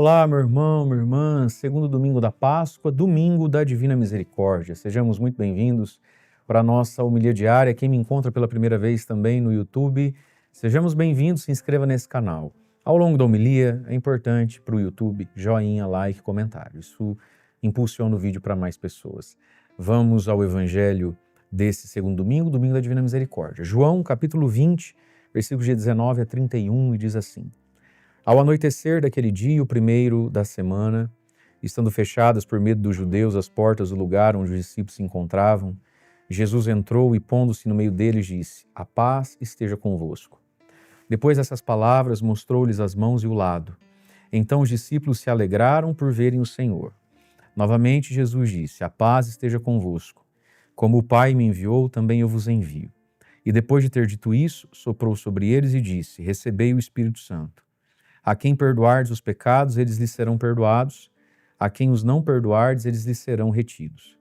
Olá, meu irmão, minha irmã, segundo domingo da Páscoa, domingo da Divina Misericórdia. Sejamos muito bem-vindos para a nossa homilia diária. Quem me encontra pela primeira vez também no YouTube, sejamos bem-vindos, se inscreva nesse canal. Ao longo da homilia, é importante para o YouTube, joinha, like, comentário. Isso impulsiona o vídeo para mais pessoas. Vamos ao Evangelho desse segundo domingo, domingo da Divina Misericórdia. João, capítulo 20, versículos de 19 a 31, e diz assim: Ao anoitecer daquele dia, o primeiro da semana, estando fechadas por medo dos judeus as portas do lugar onde os discípulos se encontravam, Jesus entrou e, pondo-se no meio deles, disse: A paz esteja convosco. Depois dessas palavras, mostrou-lhes as mãos e o lado. Então os discípulos se alegraram por verem o Senhor. Novamente Jesus disse: A paz esteja convosco. Como o Pai me enviou, também eu vos envio. E depois de ter dito isso, soprou sobre eles e disse: Recebei o Espírito Santo. A quem perdoardes os pecados, eles lhes serão perdoados. A quem os não perdoardes, eles lhes serão retidos.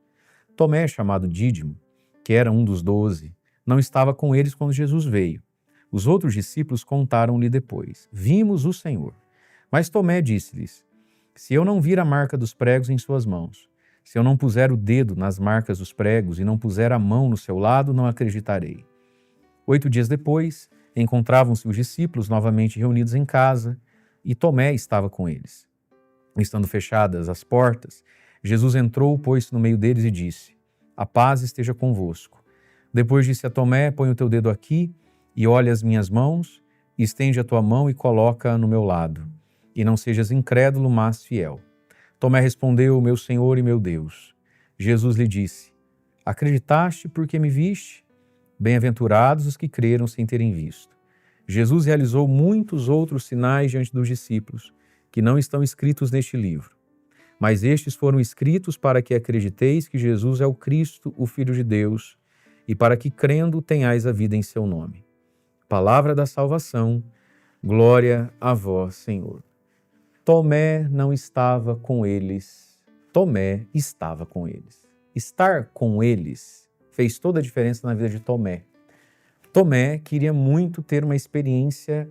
Tomé, chamado Dídimo, que era um dos 12, não estava com eles quando Jesus veio. Os outros discípulos contaram-lhe depois: Vimos o Senhor. Mas Tomé disse-lhes: Se eu não vir a marca dos pregos em suas mãos, se eu não puser o dedo nas marcas dos pregos e não puser a mão no seu lado, não acreditarei. 8 dias depois, encontravam-se os discípulos novamente reunidos em casa, e Tomé estava com eles. Estando fechadas as portas, Jesus entrou, pôs-se no meio deles e disse: A paz esteja convosco. Depois disse a Tomé: Põe o teu dedo aqui e olha as minhas mãos, estende a tua mão e coloca-a no meu lado. E não sejas incrédulo, mas fiel. Tomé respondeu: Meu Senhor e meu Deus. Jesus lhe disse: Acreditaste porque me viste? Bem-aventurados os que creram sem terem visto. Jesus realizou muitos outros sinais diante dos discípulos, que não estão escritos neste livro. Mas estes foram escritos para que acrediteis que Jesus é o Cristo, o Filho de Deus, e para que, crendo, tenhais a vida em seu nome. Palavra da salvação, glória a vós, Senhor. Tomé não estava com eles, Tomé estava com eles. Estar com eles fez toda a diferença na vida de Tomé. Tomé queria muito ter uma experiência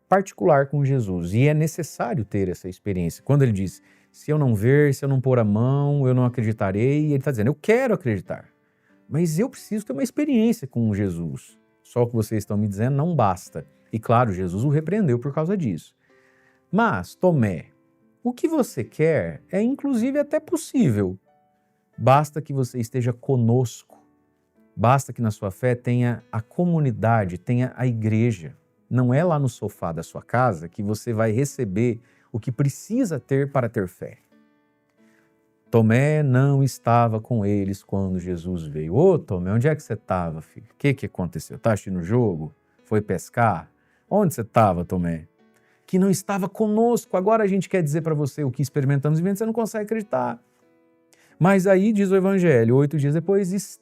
particular com Jesus, e é necessário ter essa experiência. Quando ele diz: se eu não ver, se eu não pôr a mão, eu não acreditarei, ele está dizendo: eu quero acreditar, mas eu preciso ter uma experiência com Jesus. Só o que vocês estão me dizendo não basta. E claro, Jesus o repreendeu por causa disso. Mas, Tomé, o que você quer é inclusive até possível. Basta que você esteja conosco. Basta que na sua fé tenha a comunidade, tenha a igreja. Não é lá no sofá da sua casa que você vai receber o que precisa ter para ter fé. Tomé não estava com eles quando Jesus veio. Ô, Tomé, onde é que você estava, filho? O que aconteceu? Está assistindo o jogo? Foi pescar? Onde você estava, Tomé? Que não estava conosco. Agora a gente quer dizer para você o que experimentamos e você não consegue acreditar. Mas aí, diz o Evangelho, 8 dias depois,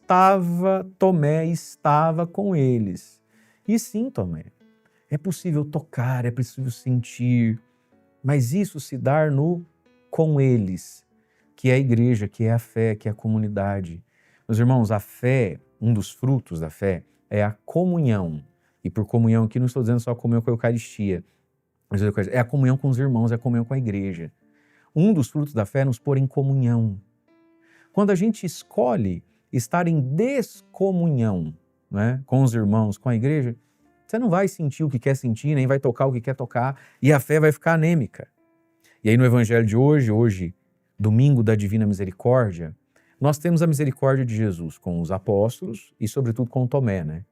Tomé estava com eles. E sim, Tomé, é possível tocar, é possível sentir, mas isso se dá no com eles, que é a igreja, que é a fé, que é a comunidade. Meus irmãos, a fé, um dos frutos da fé, é a comunhão. E por comunhão aqui não estou dizendo só a comunhão com a Eucaristia, mas é a comunhão com os irmãos, é a comunhão com a igreja. Um dos frutos da fé é nos pôr em comunhão. Quando a gente escolhe estar em descomunhão, né, com os irmãos, com a igreja, você não vai sentir o que quer sentir, nem vai tocar o que quer tocar, e a fé vai ficar anêmica. E aí no Evangelho de hoje, domingo da Divina Misericórdia, nós temos a misericórdia de Jesus com os apóstolos e sobretudo com Tomé, né?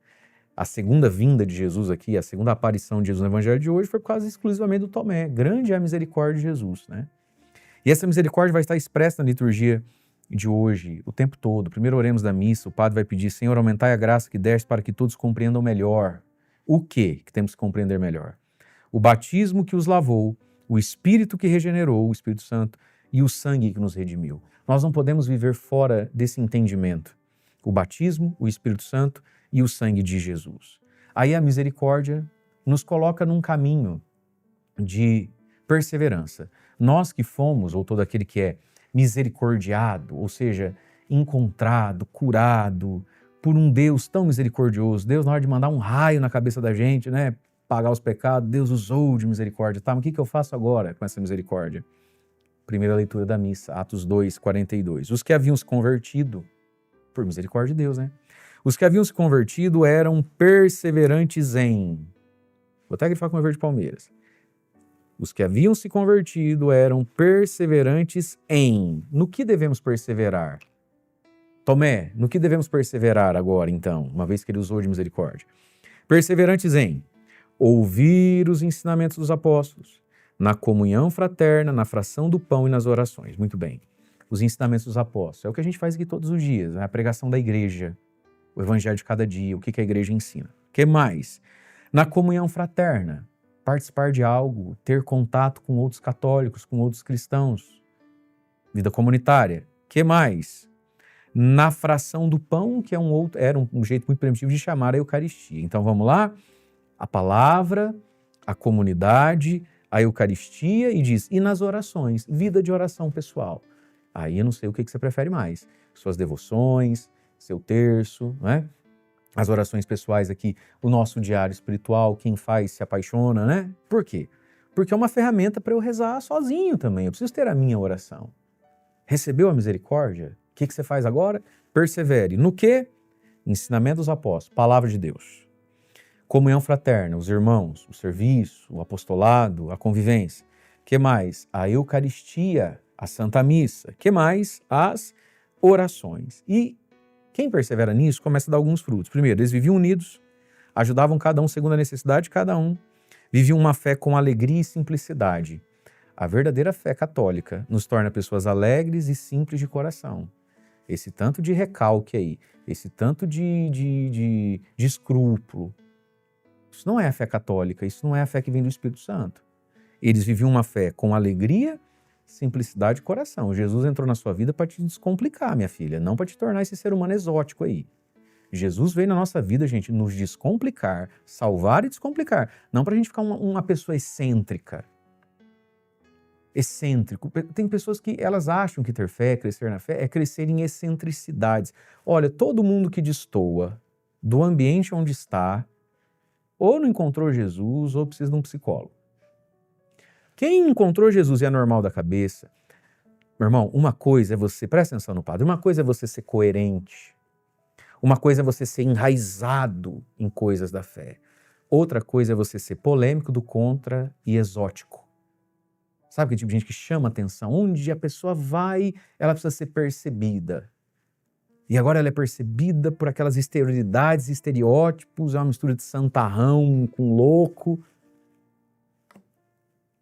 A segunda vinda de Jesus aqui, a segunda aparição de Jesus no Evangelho de hoje foi por causa exclusivamente do Tomé. Grande é a misericórdia de Jesus, né? E essa misericórdia vai estar expressa na liturgia de hoje, o tempo todo. Primeiro oremos da missa, o padre vai pedir: Senhor, aumentai a graça que deste para que todos compreendam melhor. O que temos que compreender melhor? O batismo que os lavou, o Espírito que regenerou, o Espírito Santo, e o sangue que nos redimiu. Nós não podemos viver fora desse entendimento. O batismo, o Espírito Santo e o sangue de Jesus. Aí a misericórdia nos coloca num caminho de perseverança. Nós que fomos, ou todo aquele que é misericordiado, ou seja, encontrado, curado por um Deus tão misericordioso. Deus, na hora de mandar um raio na cabeça da gente, né? pagar os pecados, Deus usou de misericórdia. Tá, mas o que eu faço agora com essa misericórdia? Primeira leitura da missa, Atos 2, 42. Os que haviam se convertido, por misericórdia de Deus, né? Os que haviam se convertido eram perseverantes em... Vou até grifar com o verde Palmeiras. Os que haviam se convertido eram perseverantes em... No que devemos perseverar? Tomé, no que devemos perseverar agora, então, uma vez que ele usou de misericórdia? Perseverantes em ouvir os ensinamentos dos apóstolos, na comunhão fraterna, na fração do pão e nas orações. Muito bem. Os ensinamentos dos apóstolos. É o que a gente faz aqui todos os dias, né? A pregação da igreja, o evangelho de cada dia, o que a igreja ensina. O que mais? Na comunhão fraterna, participar de algo, ter contato com outros católicos, com outros cristãos. Vida comunitária. O que mais? Na fração do pão, que era um jeito muito primitivo de chamar a Eucaristia. Então vamos lá? A palavra, a comunidade, a Eucaristia e diz, e nas orações, vida de oração pessoal. Aí eu não sei o que você prefere mais. Suas devoções, seu terço, né? As orações pessoais aqui, o nosso diário espiritual, quem faz se apaixona, né? Por quê? Porque é uma ferramenta para eu rezar sozinho também. Eu preciso ter a minha oração. Recebeu a misericórdia? O que você faz agora? Persevere. No quê? Ensinamento dos apóstolos, palavra de Deus. Comunhão fraterna, os irmãos, o serviço, o apostolado, a convivência. Que mais? A Eucaristia, a Santa Missa. Que mais? As orações. E quem persevera nisso começa a dar alguns frutos. Primeiro, eles viviam unidos, ajudavam cada um segundo a necessidade de cada um, viviam uma fé com alegria e simplicidade. A verdadeira fé católica nos torna pessoas alegres e simples de coração. Esse tanto de recalque aí, esse tanto de escrúpulo, isso não é a fé católica, isso não é a fé que vem do Espírito Santo. Eles viviam uma fé com alegria, simplicidade de coração. Jesus entrou na sua vida para te descomplicar, minha filha, não para te tornar esse ser humano exótico aí. Jesus veio na nossa vida, gente, nos descomplicar, salvar e descomplicar. Não para a gente ficar uma pessoa excêntrica. Excêntrico. Tem pessoas que elas acham que ter fé, crescer na fé, é crescer em excentricidades. Olha, todo mundo que destoa do ambiente onde está, ou não encontrou Jesus, ou precisa de um psicólogo. Quem encontrou Jesus e é normal da cabeça, meu irmão, uma coisa é você, presta atenção no padre, uma coisa é você ser coerente, uma coisa é você ser enraizado em coisas da fé, outra coisa é você ser polêmico, do contra e exótico. Sabe que tipo de gente que chama atenção? Onde a pessoa vai, ela precisa ser percebida. E agora ela é percebida por aquelas exterioridades, estereótipos, é uma mistura de santarrão com louco.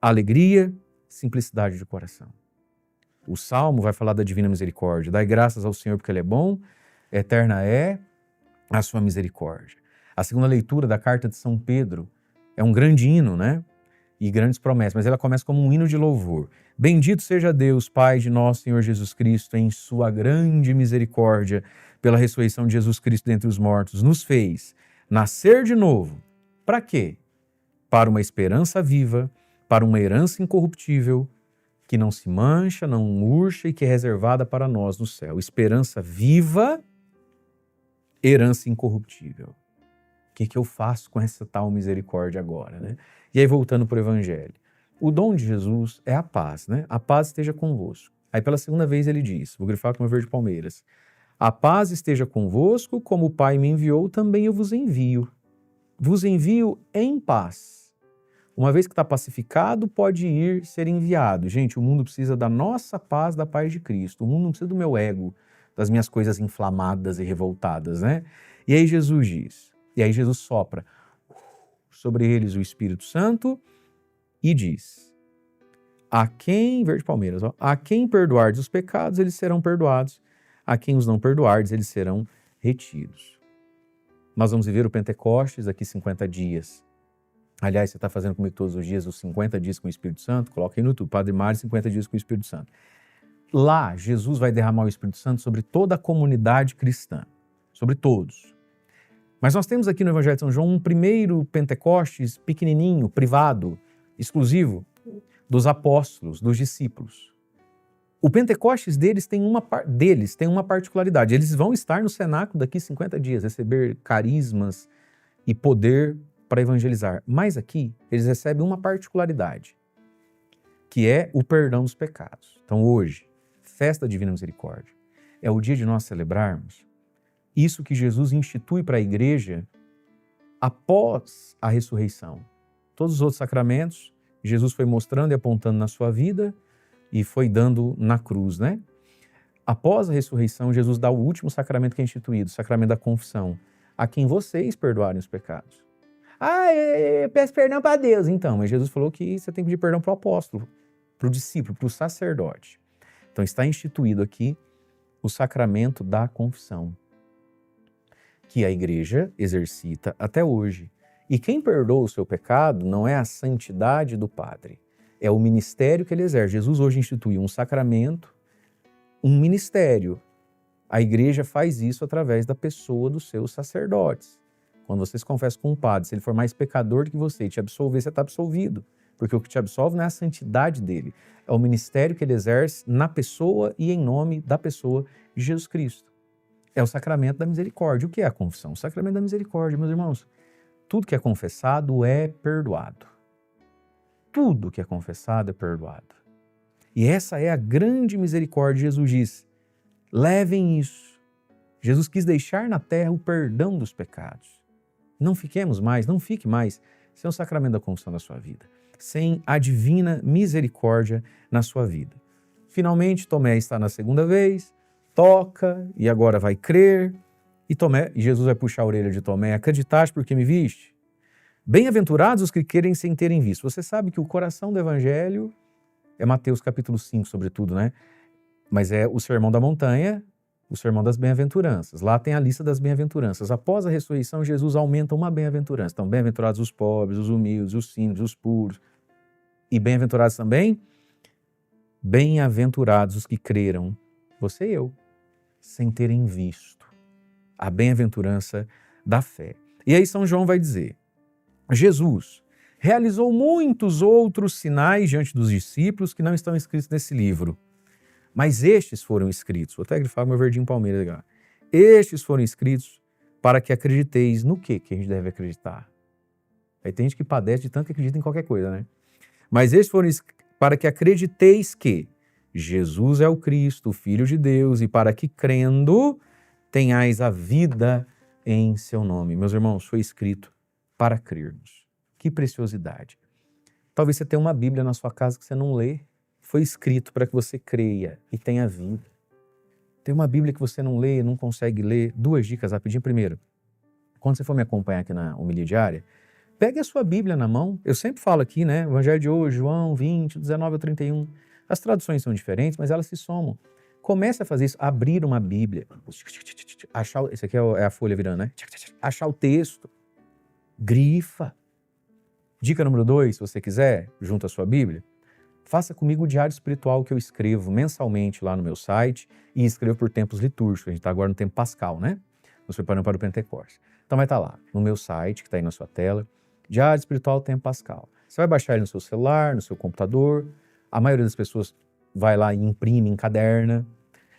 Alegria, simplicidade de coração. O Salmo vai falar da divina misericórdia. Dai graças ao Senhor porque Ele é bom, eterna é a sua misericórdia. A segunda leitura da carta de São Pedro é um grande hino, né? E grandes promessas, mas ela começa como um hino de louvor. Bendito seja Deus, Pai de nosso Senhor Jesus Cristo, em sua grande misericórdia, pela ressurreição de Jesus Cristo dentre os mortos, nos fez nascer de novo. Para quê? Para uma esperança viva, para uma herança incorruptível, que não se mancha, não murcha e que é reservada para nós no céu. Esperança viva, herança incorruptível. O que eu faço com essa tal misericórdia agora, né? E aí, voltando para o Evangelho. O dom de Jesus é a paz, né? A paz esteja convosco. Aí, pela segunda vez, ele diz, vou grifar com o verde Palmeiras, a paz esteja convosco, como o Pai me enviou, também eu vos envio. Vos envio em paz. Uma vez que está pacificado, pode ir ser enviado. Gente, o mundo precisa da nossa paz, da paz de Cristo. O mundo não precisa do meu ego, das minhas coisas inflamadas e revoltadas, né? E aí Jesus diz, e aí Jesus sopra sobre eles o Espírito Santo e diz, a quem, verde Palmeiras, ó, a quem perdoardes os pecados, eles serão perdoados. A quem os não perdoardes, eles serão retidos. Nós vamos viver o Pentecostes daqui 50 dias. Aliás, você está fazendo comigo todos os dias os 50 dias com o Espírito Santo? Coloca aí no YouTube, Padre Mário, 50 dias com o Espírito Santo. Lá, Jesus vai derramar o Espírito Santo sobre toda a comunidade cristã, sobre todos. Mas nós temos aqui no Evangelho de São João um primeiro Pentecostes pequenininho, privado, exclusivo, dos apóstolos, dos discípulos. O Pentecostes deles tem uma particularidade. Eles vão estar no cenáculo daqui 50 dias, receber carismas e poder para evangelizar. Mas aqui eles recebem uma particularidade, que é o perdão dos pecados. Então hoje, festa da Divina Misericórdia, é o dia de nós celebrarmos isso que Jesus institui para a igreja após a ressurreição. Todos os outros sacramentos, Jesus foi mostrando e apontando na sua vida e foi dando na cruz, né? Após a ressurreição, Jesus dá o último sacramento que é instituído, o sacramento da confissão, a quem vocês perdoarem os pecados. Eu peço perdão para Deus. Então, mas Jesus falou que você tem que pedir perdão para o apóstolo, para o discípulo, para o sacerdote. Então está instituído aqui o sacramento da confissão, que a igreja exercita até hoje. E quem perdoa o seu pecado não é a santidade do padre, é o ministério que ele exerce. Jesus hoje instituiu um sacramento, um ministério. A igreja faz isso através da pessoa dos seus sacerdotes. Quando você se confessa com um padre, se ele for mais pecador do que você e te absolver, você está absolvido. Porque o que te absolve não é a santidade dele, é o ministério que ele exerce na pessoa e em nome da pessoa de Jesus Cristo. É o sacramento da misericórdia. O que é a confissão? O sacramento da misericórdia, meus irmãos. Tudo que é confessado é perdoado. Tudo que é confessado é perdoado. E essa é a grande misericórdia. Jesus diz, levem isso. Jesus quis deixar na terra o perdão dos pecados. Não fiquemos mais, não fique mais sem o sacramento da confissão na sua vida, sem a divina misericórdia na sua vida. Finalmente, Tomé está na segunda vez, toca e agora vai crer. E Jesus vai puxar a orelha de Tomé, acreditaste porque me viste? Bem-aventurados os que querem sem terem visto. Você sabe que o coração do evangelho é Mateus capítulo 5, sobretudo, né? Mas é o Sermão da Montanha, o Sermão das Bem-aventuranças. Lá tem a lista das bem-aventuranças. Após a ressurreição, Jesus aumenta uma bem-aventurança. Então, bem-aventurados os pobres, os humildes, os simples, os puros. E bem-aventurados também? Bem-aventurados os que creram, você e eu, sem terem visto. A bem-aventurança da fé. E aí São João vai dizer, Jesus realizou muitos outros sinais diante dos discípulos que não estão escritos nesse livro. Mas estes foram escritos, vou até grifar meu verdinho Palmeiras agora. Estes foram escritos para que acrediteis no que a gente deve acreditar. Aí tem gente que padece de tanto que acredita em qualquer coisa, né? Mas estes foram para que acrediteis que Jesus é o Cristo, o Filho de Deus, e para que crendo tenhais a vida em seu nome. Meus irmãos, foi escrito para crermos. Que preciosidade. Talvez você tenha uma Bíblia na sua casa que você não lê. Foi escrito para que você creia e tenha vida. Tem uma Bíblia que você não lê, não consegue ler. 2 dicas rapidinho. Primeiro, quando você for me acompanhar aqui na homilia diária, pegue a sua Bíblia na mão. Eu sempre falo aqui, né? Evangelho de hoje, João 20, 19 a 31. As traduções são diferentes, mas elas se somam. Comece a fazer isso, abrir uma Bíblia. Achar, esse aqui é a folha virando, né? Achar o texto. Grifa. Dica número 2, se você quiser, junto à sua Bíblia, faça comigo o diário espiritual que eu escrevo mensalmente lá no meu site e escrevo por tempos litúrgicos. A gente está agora no tempo pascal, né? Nos preparando para o Pentecostes. Então vai estar lá, no meu site, que está aí na sua tela, diário espiritual tempo pascal. Você vai baixar ele no seu celular, no seu computador. A maioria das pessoas vai lá e imprime, encaderna.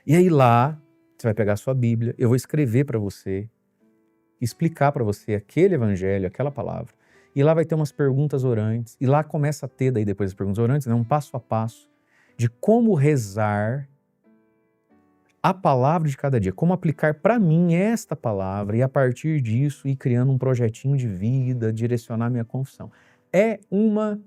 E aí lá, você vai pegar a sua Bíblia, eu vou escrever para você, explicar para você aquele evangelho, aquela palavra. E lá vai ter umas perguntas orantes. E lá começa a ter, daí depois das perguntas orantes, né, um passo a passo de como rezar a palavra de cada dia. Como aplicar para mim esta palavra e a partir disso ir criando um projetinho de vida, direcionar minha confissão. É uma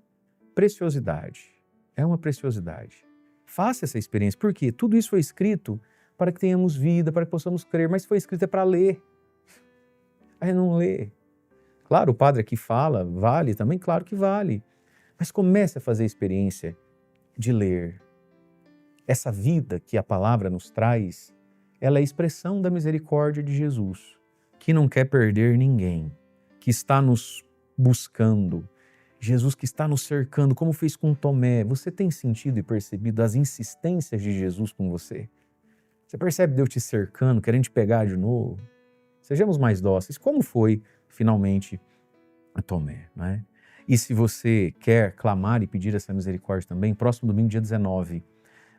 preciosidade. É uma preciosidade. Faça essa experiência. Por quê? Tudo isso foi escrito para que tenhamos vida, para que possamos crer. Mas foi escrito é para ler. Aí não lê. Claro, o padre aqui fala, vale também? Claro que vale. Mas comece a fazer a experiência de ler. Essa vida que a palavra nos traz, ela é a expressão da misericórdia de Jesus, que não quer perder ninguém, que está nos buscando. Jesus que está nos cercando, como fez com Tomé. Você tem sentido e percebido as insistências de Jesus com você? Você percebe Deus te cercando, querendo te pegar de novo? Sejamos mais dóceis, como foi finalmente a Tomé, né? E se você quer clamar e pedir essa misericórdia também, próximo domingo, dia 19,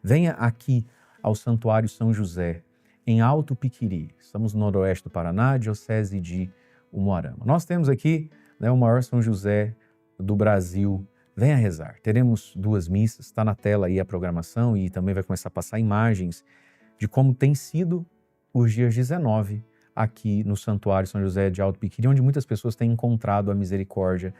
venha aqui ao Santuário São José, em Alto Piquiri. Estamos no noroeste do Paraná, diocese de Umuarama. Nós temos aqui né, o maior São José do Brasil. Venha rezar. Teremos 2 missas, está na tela aí a programação e também vai começar a passar imagens de como tem sido os dias 19 aqui no Santuário São José de Alto Piquiri, onde muitas pessoas têm encontrado a misericórdia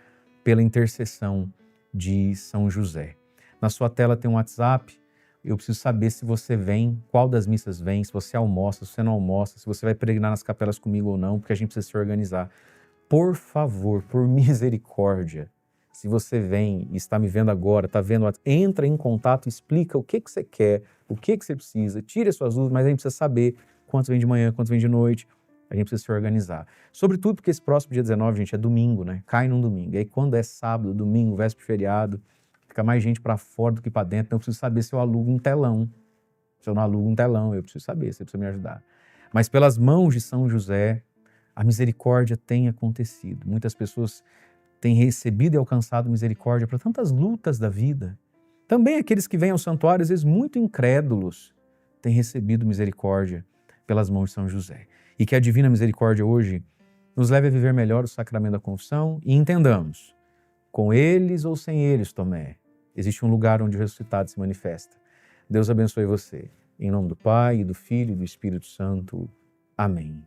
pela intercessão de São José. Na sua tela tem um WhatsApp. Eu preciso saber se você vem, qual das missas vem, se você almoça, se você não almoça, se você vai peregrinar nas capelas comigo ou não, porque a gente precisa se organizar. Por favor, por misericórdia, se você vem e está me vendo agora, está vendo, entra em contato, explica o que você quer, o que você precisa, tire as suas dúvidas, mas a gente precisa saber quanto vem de manhã, quanto vem de noite, a gente precisa se organizar. Sobretudo porque esse próximo dia 19, gente, é domingo, né? Cai num domingo. E aí quando é sábado, domingo, véspera de feriado, fica mais gente para fora do que para dentro, então eu preciso saber se eu alugo um telão. Se eu não alugo um telão, eu preciso saber, você precisa me ajudar. Mas pelas mãos de São José, a misericórdia tem acontecido. Muitas pessoas têm recebido e alcançado misericórdia para tantas lutas da vida. Também aqueles que vêm ao santuário, às vezes muito incrédulos, têm recebido misericórdia pelas mãos de São José. E que a divina misericórdia hoje nos leve a viver melhor o sacramento da confissão e entendamos, com eles ou sem eles, Tomé, existe um lugar onde o ressuscitado se manifesta. Deus abençoe você. Em nome do Pai, e do Filho e do Espírito Santo. Amém.